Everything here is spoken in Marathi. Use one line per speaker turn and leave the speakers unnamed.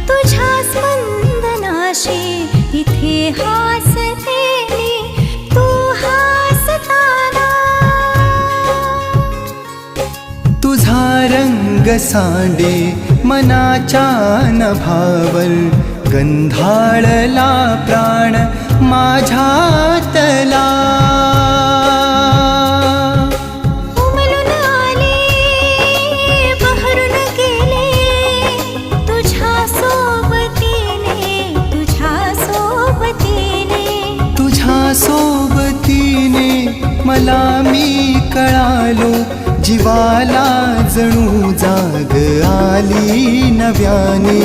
तुझ्या स्पंदनाशी इथे हासते मी, तू हासताना.
तुझा रंग सांडे मनाच्या नभावर, गंधाळला प्राण माझ्यातला.
उमलून आले बहरून गेले तुझ्या सोबतीने, तुझ्या सोबतीने.
तुझ्या सोबतीने मला मी कळालो, जीवाला जणू जाग आली नव्याने.